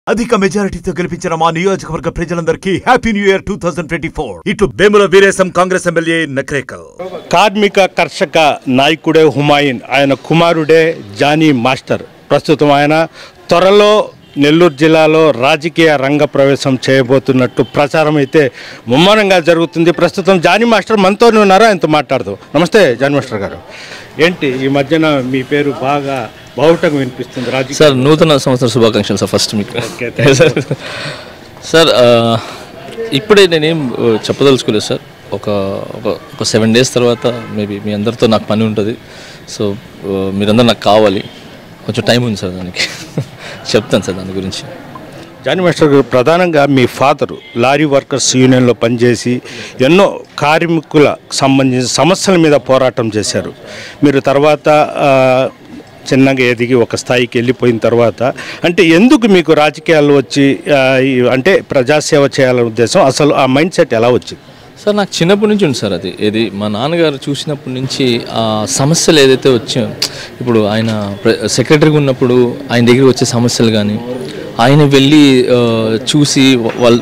అధిక మెజారిటీతో గెలిపించిన మా నియోజకవర్గ ప్రజలందరికీ హ్యాపీ న్యూ ఇయర్ 2024. ఇట్లు వేముల వీరేశం కాంగ్రెస్ ఎమ్మెల్యే నక్రేకల్. కార్మిక కర్షక నాయకుడే హుమాయూన్, ఆయన కుమారుడే జానీ మాస్టర్. ప్రస్తుతం ఆయన త్వరలో నెల్లూరు జిల్లాలో రాజకీయ రంగ ప్రవేశం చేయబోతున్నట్టు ప్రచారం అయితే ముమ్మరంగా జరుగుతుంది. ప్రస్తుతం జానీ మాస్టర్ మనతోనే ఉన్నారు, ఆయనతో మాట్లాడదాం. నమస్తే జానీ మాస్టర్ గారు. ఏంటి ఈ మధ్యన మీ పేరు బాగా బావుటంగా వినిపిస్తుంది రాజకీయ? సార్, నూతన సంవత్సర శుభాకాంక్షలు సార్. ఫస్ట్ మీకు సార్, ఇప్పుడే నేనేం చెప్పదలుచుకోలేదు సార్. ఒక 7 days తర్వాత మేబీ మీ అందరితో నాకు పని ఉంటుంది. సో మీరందరూ నాకు కావాలి, కొంచెం టైం ఉంది సార్, దానికి చెప్తాను సార్ దాని గురించి. జానీ మాస్టర్ గారు, ప్రధానంగా మీ ఫాదరు లారీ వర్కర్స్ యూనియన్లో పనిచేసి ఎన్నో కార్మికులకు సంబంధించిన సమస్యల మీద పోరాటం చేశారు. మీరు తర్వాత చిన్నగా ఎదిగి ఒక స్థాయికి వెళ్ళిపోయిన తర్వాత అంటే ఎందుకు మీకు రాజకీయాల్లో వచ్చి అంటే ప్రజాసేవ చేయాలనే ఉద్దేశం, అసలు ఆ మైండ్ సెట్ ఎలా వచ్చింది? సార్, నాకు చిన్నప్పటి నుంచి ఉంది సార్. ఏది మా నాన్నగారు చూసినప్పటి నుంచి ఆ సమస్యలు ఏదైతే వచ్చాయో, ఇప్పుడు ఆయన సెక్రటరీగా ఉన్నప్పుడు ఆయన దగ్గరికి వచ్చే సమస్యలు కానీ, ఆయన వెళ్ళి చూసి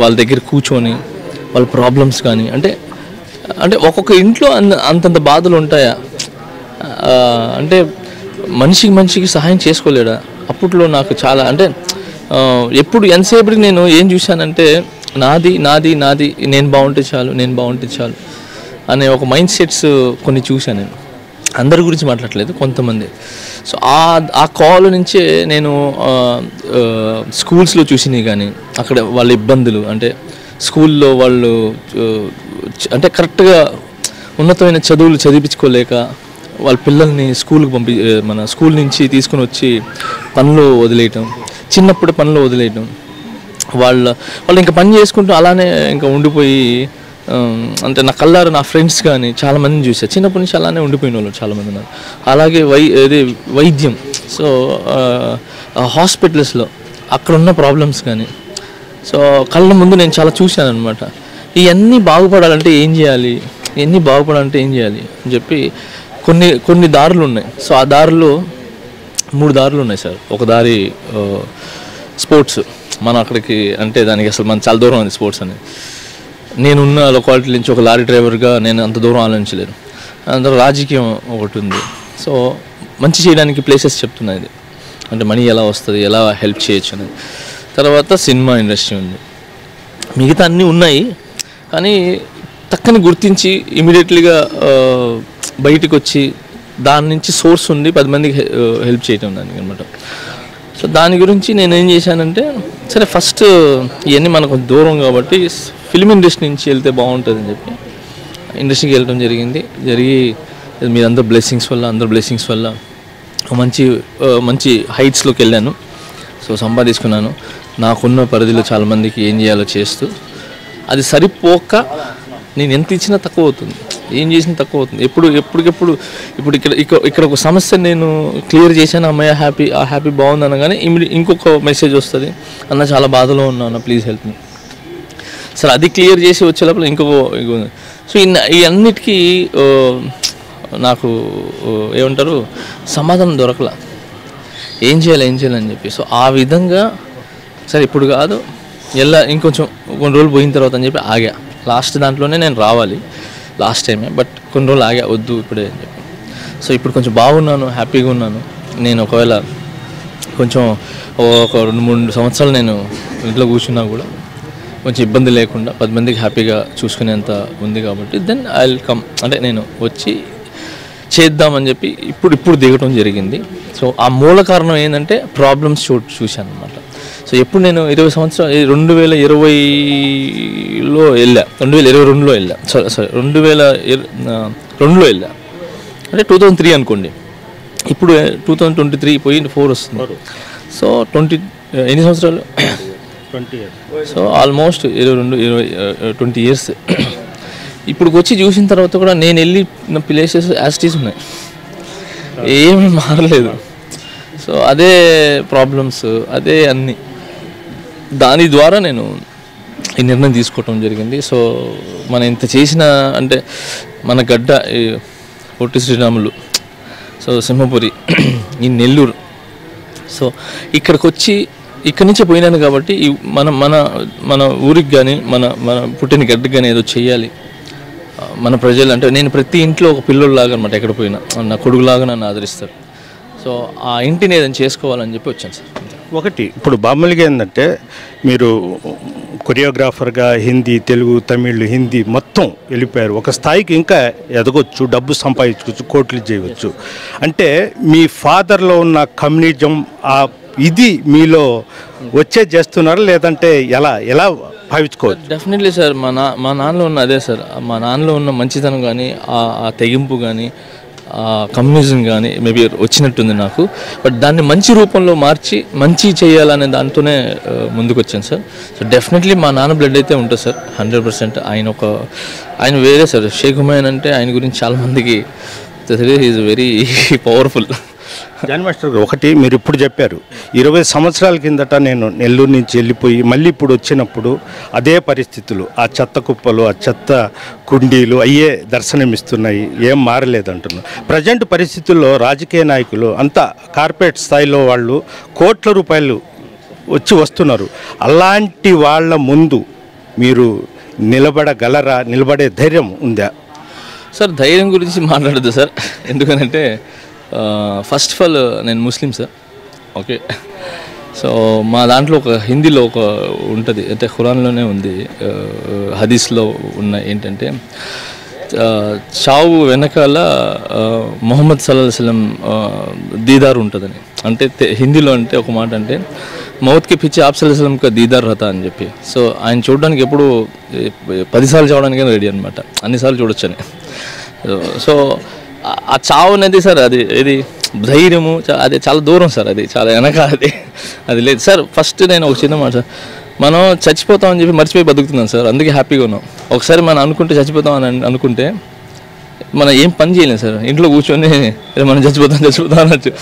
వాళ్ళ దగ్గర కూర్చొని వాళ్ళ ప్రాబ్లమ్స్ కానీ, అంటే ఒక్కొక్క ఇంట్లో అంతంత బాధలు ఉంటాయా, అంటే మనిషికి సహాయం చేసుకోలేడా? అప్పట్లో నాకు చాలా అంటే ఎప్పుడు ఎంతసేపటికి నేను ఏం చూశానంటే నాది నేను బాగుంటే చాలు అనే ఒక మైండ్ సెట్స్ కొన్ని చూశాను నేను. అందరి గురించి మాట్లాడలేదు, కొంతమంది. సో ఆ కాల్ నుంచే నేను స్కూల్స్లో చూసినవి కానీ, అక్కడ వాళ్ళ ఇబ్బందులు, అంటే స్కూల్లో వాళ్ళు అంటే కరెక్ట్గా ఉన్నతమైన చదువులు చదివించుకోలేక వాళ్ళ పిల్లల్ని మన స్కూల్ నుంచి తీసుకుని వచ్చి పనులు వదిలేయటం, చిన్నప్పుడు పనులు వదిలేయటం, వాళ్ళు ఇంకా పని చేసుకుంటూ అలానే ఇంకా ఉండిపోయి, అంటే నా కళ్ళారు నా ఫ్రెండ్స్ కానీ చాలామందిని చూసాను చిన్నప్పటి నుంచి అలానే ఉండిపోయిన వాళ్ళు చాలామంది ఉన్నారు. అలాగే వైద్యం, సో హాస్పిటల్స్లో అక్కడ ఉన్న ప్రాబ్లమ్స్ కానీ, సో కళ్ళ ముందు నేను చాలా చూశాను అనమాట. ఇవన్నీ బాగుపడాలంటే ఏం చేయాలి అని చెప్పి కొన్ని దారులు ఉన్నాయి. సో ఆ దారులు 3 దారులు ఉన్నాయి సార్. ఒక దారి స్పోర్ట్స్, మనం అక్కడికి అంటే దానికి అసలు మనం చాలా దూరం ఉంది స్పోర్ట్స్ అనేది. నేనున్న లొకాలిటీ నుంచి ఒక లారీ డ్రైవర్గా నేను అంత దూరం ఆలోచించలేను. అందులో రాజకీయం ఒకటి ఉంది. సో మంచి చేయడానికి ప్లేసెస్ చెప్తున్నాయి, ఇది అంటే మనీ ఎలా వస్తుంది, ఎలా హెల్ప్ చేయొచ్చు అనేది. తర్వాత సినిమా ఇండస్ట్రీ ఉంది, మిగతా అన్నీ ఉన్నాయి. కానీ టక్కని గుర్తించి ఇమీడియట్లీగా బయటకు వచ్చి దాని నుంచి సోర్స్ ఉండి 10 మందికి హెల్ప్ చేయటం దానికి అనమాట. సో దాని గురించి నేను ఏం చేశానంటే, సరే ఫస్ట్ ఇవన్నీ మనకు దూరం కాబట్టి ఫిల్మ్ ఇండస్ట్రీ నుంచి వెళ్తే బాగుంటుంది అని చెప్పి ఇండస్ట్రీకి వెళ్ళడం జరిగి మీరందరూ అందరి బ్లెస్సింగ్స్ వల్ల మంచి హైట్స్లోకి వెళ్ళాను. సో సంపాదించుకున్నాను. నాకున్న పరిధిలో చాలామందికి ఏం చేయాలో చేస్తూ, అది సరిపోక నేను ఎంత ఇచ్చినా తక్కువ అవుతుంది, ఏం చేసినా తక్కువ అవుతుంది. ఎప్పటికెప్పుడు ఇప్పుడు ఇక్కడ ఒక సమస్య నేను క్లియర్ చేశాను, అమ్మాయి హ్యాపీ బాగుంది అనగానే ఇంకొక మెసేజ్ వస్తుంది, అన్న చాలా బాధలో ఉన్నాను, ప్లీజ్ హెల్ప్ మీ. సరే, అది క్లియర్ చేసి వచ్చే లోపల ఇంకొక. సో ఈ అన్నిటికీ నాకు ఏమంటారు సమాధానం దొరకలా, ఏం చేయాలి అని చెప్పి. సో ఆ విధంగా సరే ఇప్పుడు కాదు, ఇంకొంచెం కొన్ని రోజులు పోయిన తర్వాత అని చెప్పి ఆగా. లాస్ట్ దాంట్లోనే నేను రావాలి లాస్ట్ టైమే, బట్ కొన్ని రోజులు ఆగా, వద్దు ఇప్పుడే అని చెప్పి. సో ఇప్పుడు కొంచెం బాగున్నాను, హ్యాపీగా ఉన్నాను. నేను ఒకవేళ కొంచెం ఒక 2-3 సంవత్సరాలు నేను ఇంట్లో కూర్చున్నా కూడా కొంచెం ఇబ్బంది లేకుండా 10 మందికి హ్యాపీగా చూసుకునేంత ఉంది కాబట్టి దెన్ ఐ విల్ కమ్, అంటే నేను వచ్చి చేద్దామని చెప్పి ఇప్పుడు దిగటం జరిగింది. సో ఆ మూల కారణం ఏంటంటే ప్రాబ్లమ్స్ చూశాను అనమాట. సో ఎప్పుడు నేను 20 సంవత్సరాలు 2020లో వెళ్ళా, 2022లో వెళ్ళా, సారీ 2002లో వెళ్ళా, అంటే 2003 అనుకోండి. ఇప్పుడు 2023 పోయి 4 వస్తుంది. సో ఎన్ని సంవత్సరాలు? 20 years. So almost 20 years. ఇప్పుడు వచ్చి చూసిన తర్వాత కూడా నేను వెళ్ళిన ప్లేసెస్ యాస్టీస్ ఉన్నాయి, ఏమీ మారలేదు. సో అదే ప్రాబ్లమ్స్, అదే అన్నీ. దాని ద్వారా నేను ఈ నిర్ణయం తీసుకోవటం జరిగింది. సో మనం ఇంత చేసిన అంటే మన గడ్డ పొట్టి శ్రీరాములు, సో సింహపురి, ఈ నెల్లూరు, సో ఇక్కడికి వచ్చి ఇక్కడి నుంచే పోయినాను కాబట్టి మన మన మన ఊరికి కానీ మన మన పుట్టిన గడ్డకి కానీ ఏదో చెయ్యాలి. మన ప్రజలు అంటే నేను ప్రతి ఇంట్లో ఒక పిల్లోళ్ళలాగా అనమాట, ఎక్కడ పోయినా నా కొడుకులాగా నన్ను ఆదరిస్తారు. సో ఆ ఇంటిని ఏదైనా చేసుకోవాలని చెప్పి వచ్చాను సార్. ఒకటి ఇప్పుడు మామూలుగా ఏంటంటే మీరు కొరియోగ్రాఫర్గా హిందీ, తెలుగు, తమిళ్, హిందీ మొత్తం వెళ్ళిపోయారు. ఒక స్థాయికి ఇంకా ఎదగొచ్చు, డబ్బు సంపాదించుకోవచ్చు, కోట్లు చేయవచ్చు. అంటే మీ ఫాదర్లో ఉన్న కమ్యూనిజం ఇది మీలో వచ్చే చేస్తున్నారా, లేదంటే ఎలా ఎలా భావించుకోవచ్చు? డెఫినెట్లీ సార్, మా నాన్నలో ఉన్న అదే సార్, మా నాన్నలో ఉన్న మంచితనం కానీ ఆ తెగింపు కానీ కమ్యూనిజం కానీ మేబీ వచ్చినట్టుంది నాకు. బట్ దాన్ని మంచి రూపంలో మార్చి మంచి చేయాలనే దాంతోనే ముందుకు వచ్చాను సార్. సో డెఫినెట్లీ మా నాన్న బ్లడ్ అయితే ఉంటుంది సార్ 100%. ఆయన వేరే సార్. షేక్ హుమాయూన్ అంటే ఆయన గురించి చాలామందికి is very powerful. Jani master గారు, ఒకటి మీరు ఇప్పుడు చెప్పారు, 20 సంవత్సరాల కిందట నేను నెల్లూరు నుంచి వెళ్ళిపోయి మళ్ళీ ఇప్పుడు వచ్చినప్పుడు అదే పరిస్థితులు, ఆ చెత్త కుప్పలు, ఆ చెత్త కుండీలు అయ్యే దర్శనమిస్తున్నాయి, ఏం మారలేదంటున్నారు. ప్రజెంట్ పరిస్థితుల్లో రాజకీయ నాయకులు అంతా కార్పొరేట్ స్థాయిలో వాళ్ళు కోట్ల రూపాయలు వస్తున్నారు. అలాంటి వాళ్ళ ముందు మీరు నిలబడగలరా? నిలబడే ధైర్యం ఉందా? సార్ ధైర్యం గురించి మాట్లాడదు సార్. ఎందుకనంటే ఫస్ట్ ఆఫ్ ఆల్ నేను ముస్లిం సార్. ఓకే, సో మా దాంట్లో ఒక హిందీలో ఒక ఉంటుంది, అంటే ఖురాన్లోనే ఉంది, హదీస్లో ఉన్న ఏంటంటే చావు వెనకాల మొహమ్మద్ సల్లల్లాహు అలైహి వసల్లం దీదార్ ఉంటుందని. అంటే హిందీలో అంటే ఒక మాట అంటే మౌత్కి పిచ్చి ఆప్ సల్లల్లాహు అలైహి వసల్లం కా దీదార్ రతా అని చెప్పి. సో ఆయన చూడడానికి ఎప్పుడు 10 సార్లు చూడడానికి రెడీ అనమాట, అన్నిసార్లు చూడొచ్చని. సో ఆ చావు అనేది సార్ అది ధైర్యము, అది చాలా దూరం సార్, అది చాలా వెనక, అది లేదు సార్. ఫస్ట్ నేను ఒక చిన్న మాట సార్, మనం చచ్చిపోతామని చెప్పి మర్చిపోయి బతుకుతున్నాం సార్, అందుకే హ్యాపీగా ఉన్నాం. ఒకసారి మనం అనుకుంటే చచ్చిపోతాం అని అనుకుంటే మనం ఏం పని చేయలేం సార్, ఇంట్లో కూర్చొని మనం చచ్చిపోతాం అన్నట్టు.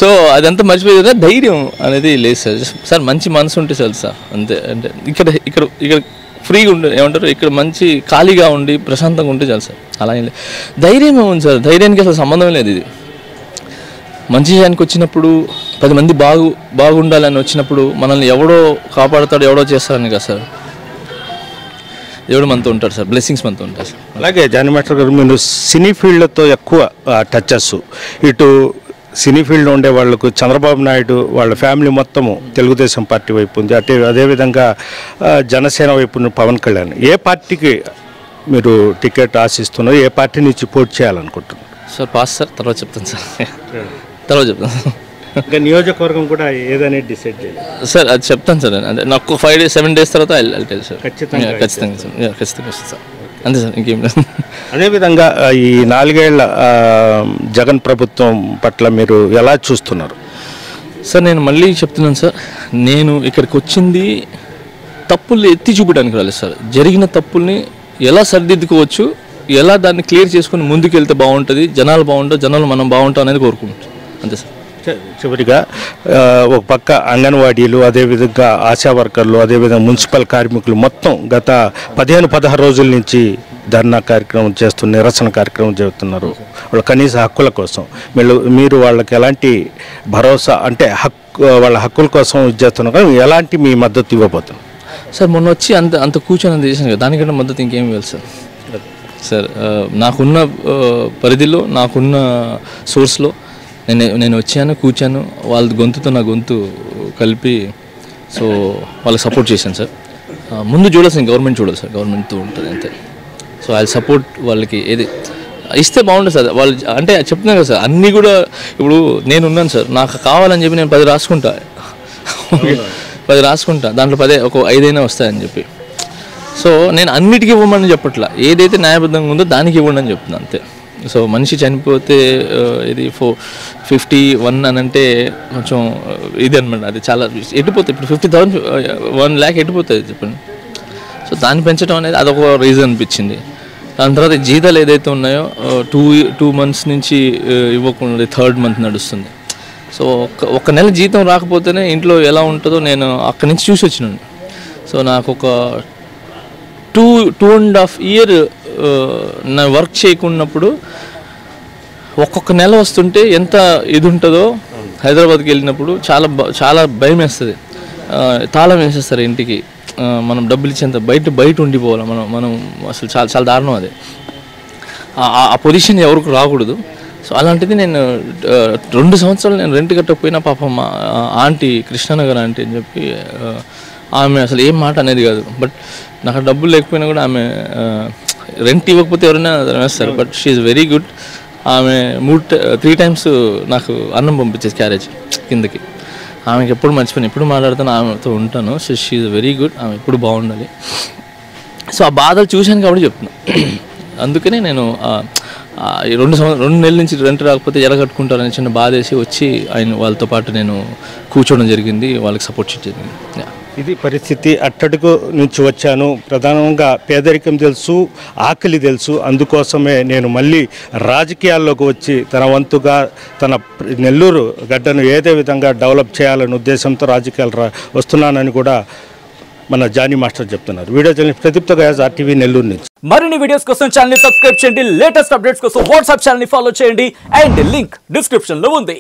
సో అదంతా మర్చిపోయి ధైర్యం అనేది లేదు సార్. సార్ మంచి మనసు ఉంటే చాలు సార్, అంతే. అంటే ఇక్కడ ఫ్రీగా ఉండే ఏమంటారు, ఇక్కడ మంచి ఖాళీగా ఉండి ప్రశాంతంగా ఉంటే చాలు సార్. అలా ఏం లేదు, ధైర్యం ఏముంది సార్, ధైర్యానికి అసలు సంబంధం లేదు. ఇది మంచి చేయడానికి వచ్చినప్పుడు 10 మంది బాగుండాలని వచ్చినప్పుడు మనల్ని ఎవడో కాపాడుతాడు, ఎవడో చేస్తారని కదా సార్, దేవుడు మనతో ఉంటాడు సార్, బ్లెస్సింగ్స్ మనతో ఉంటారు సార్. అలాగే జానీ మాస్టర్ గారు, మీరు సినీ ఫీల్డ్తో ఎక్కువ టచెస్, ఇటు సినీ ఫీల్డ్లో ఉండే వాళ్ళకు చంద్రబాబు నాయుడు వాళ్ళ ఫ్యామిలీ మొత్తము తెలుగుదేశం పార్టీ వైపు ఉంది, అదేవిధంగా జనసేన వైపు పవన్ కళ్యాణ్. ఏ పార్టీకి మీరు టికెట్ ఆశిస్తున్నారు, ఏ పార్టీ నుంచి పోటీ చేయాలనుకుంటున్నారు? సార్ పాస్ సార్, తర్వాత చెప్తాను సార్, తర్వాత చెప్తాను. ఇంకా నియోజకవర్గం కూడా ఏదనేది డిసైడ్ చేయాలి సార్, అది చెప్తాను సార్. అంటే నాకు 5-7 days తర్వాత వెళ్తాను సార్. ఖచ్చితంగా సార్, అంతే సార్, ఇంకేం లేదు. అదేవిధంగా ఈ 4 ఏళ్ల జగన్ ప్రభుత్వం పట్ల మీరు ఎలా చూస్తున్నారు? సార్ నేను మళ్ళీ చెప్తున్నాను సార్, నేను ఇక్కడికి వచ్చింది తప్పుల్ని ఎత్తి చూపడానికి రాలేదు సార్. జరిగిన తప్పుల్ని ఎలా సరిదిద్దుకోవచ్చు, ఎలా దాన్ని క్లియర్ చేసుకుని ముందుకు వెళ్తే బాగుంటుంది, జనాలు బాగుంటారు, జనాలు మనం బాగుంటాం అనేది కోరుకుంటాం, అంతే సార్. చివరిగా ఒక పక్క అంగన్వాడీలు, అదేవిధంగా ఆశా వర్కర్లు, అదేవిధంగా మున్సిపల్ కార్మికులు మొత్తం గత 15-16 రోజుల నుంచి ధర్నా కార్యక్రమం చేస్తున్న, నిరసన కార్యక్రమం చేస్తున్నారు వాళ్ళ కనీస హక్కుల కోసం. మీరు వాళ్ళకి ఎలాంటి భరోసా, అంటే వాళ్ళ హక్కుల కోసం చేస్తున్నారు, ఎలాంటి మీ మద్దతు ఇవ్వబోతున్నారు? సార్ మొన్న వచ్చి అంత కూర్చొని చేశాను కదా, దానికంటే మద్దతు ఇంకేం ఇవ్వాలి సార్. సార్ నాకున్న పరిధిలో, నాకున్న సోర్స్లో నేను వచ్చాను, కూర్చాను, వాళ్ళ గొంతుతో నా గొంతు కలిపి సో వాళ్ళకి సపోర్ట్ చేశాను సార్. ముందు చూడాల్సింది గవర్నమెంట్ చూడాలి సార్, గవర్నమెంట్తో ఉంటుంది అంతే. సో ఐ సపోర్ట్ వాళ్ళకి, ఏది ఇస్తే బాగుంటుంది సార్. వాళ్ళు అంటే చెప్తున్నాను కదా సార్, అన్నీ కూడా ఇప్పుడు నేను ఉన్నాను సార్, నాకు కావాలని చెప్పి నేను 10 రాసుకుంటా, 10 రాసుకుంటా, దాంట్లో 10 ఒక 5 వస్తాయని చెప్పి. సో నేను అన్నిటికీ ఇవ్వమని చెప్పట్లా, ఏదైతే న్యాయబద్ధంగా ఉందో దానికి ఇవ్వండి అని చెప్తున్నాను అంతే. సో మనిషి చనిపోతే ఇది 51 అని అంటే కొంచెం ఇది అనమాట, అది చాలా ఎట్టిపోతుంది. ఇప్పుడు 50,000 1 lakh ఎట్టిపోతుంది చెప్పండి. సో దాన్ని పెంచడం అనేది అదొక రీజన్ అనిపించింది. దాని తర్వాత జీతాలు ఏదైతే ఉన్నాయో 2 months నుంచి ఇవ్వకుండా 3rd month నడుస్తుంది. సో ఒక నెల జీతం రాకపోతేనే ఇంట్లో ఎలా ఉంటుందో నేను అక్కడి నుంచి చూసి వచ్చినాను. సో నాకు ఒక 2.5 years నా వర్క్ చేయకున్నప్పుడు ఒక్కొక్క నెల వస్తుంటే ఎంత ఇది ఉంటుందో హైదరాబాద్కి వెళ్ళినప్పుడు చాలా భయం వేస్తుంది. తాళం వేసేస్తారు ఇంటికి. మనం డబ్బులు ఇచ్చేంత బయట ఉండిపోవాలి. మనం అసలు చాలా చాలా దారుణం అది. ఆ పొజిషన్ ఎవరికి రాకూడదు. సో అలాంటిది నేను 2 సంవత్సరాలు నేను రెంట్ కట్టకపోయినా పాపం మా ఆంటీ కృష్ణానగర్ ఆంటీ అని చెప్పి ఆమె అసలు ఏం మాట అనేది కాదు. బట్ నాకు డబ్బులు లేకపోయినా కూడా ఆమె రెంట్ ఇవ్వకపోతే ఎవరైనా వేస్తారు. But she is very good. ఆమె 3 times నాకు అన్నం పంపించేది క్యారేజ్ కిందకి. ఆమెకి ఎప్పుడు మర్చిపోయాను, ఎప్పుడు మాట్లాడుతాను, ఆమెతో ఉంటాను. So she is very good. ఆమె ఎప్పుడు బాగుండాలి. సో ఆ బాధలు చూశాను కాబట్టి చెప్తున్నా. అందుకనే నేను 2 నెలల నుంచి రెంట్ రాకపోతే ఎలా కట్టుకుంటారని చిన్న బాధ వేసి వచ్చి వాళ్ళతో పాటు నేను కూర్చోవడం జరిగింది, వాళ్ళకి సపోర్ట్ చేయడం జరిగింది. ఇది పరిస్థితి. అట్టడుగు నుంచి వచ్చాను, ప్రధానంగా పేదరికం తెలుసు, ఆకలి తెలుసు. అందుకోసమే నేను మళ్ళీ రాజకీయాల్లోకి వచ్చి తన వంతుగా తన నెల్లూరు గడ్డను ఏదే విధంగా డెవలప్ చేయాలనే ఉద్దేశంతో రాజకీయాలు వస్తున్నానని కూడా మన జానీ మాస్టర్ చెప్తున్నారు. వీడియో జర్నలిస్ట్ ప్రదీప్తో గయాజ్, RTV నెల్లూరు నుంచి. మరిన్ని వీడియోస్ కోసం ఛానల్ ని సబ్స్క్రైబ్ చేయండి. లేటెస్ట్ అప్డేట్స్ కోసం వాట్సాప్ ఛానల్ ని ఫాలో చేయండి. అండ్ లింక్ డిస్క్రిప్షన్ లో ఉంది.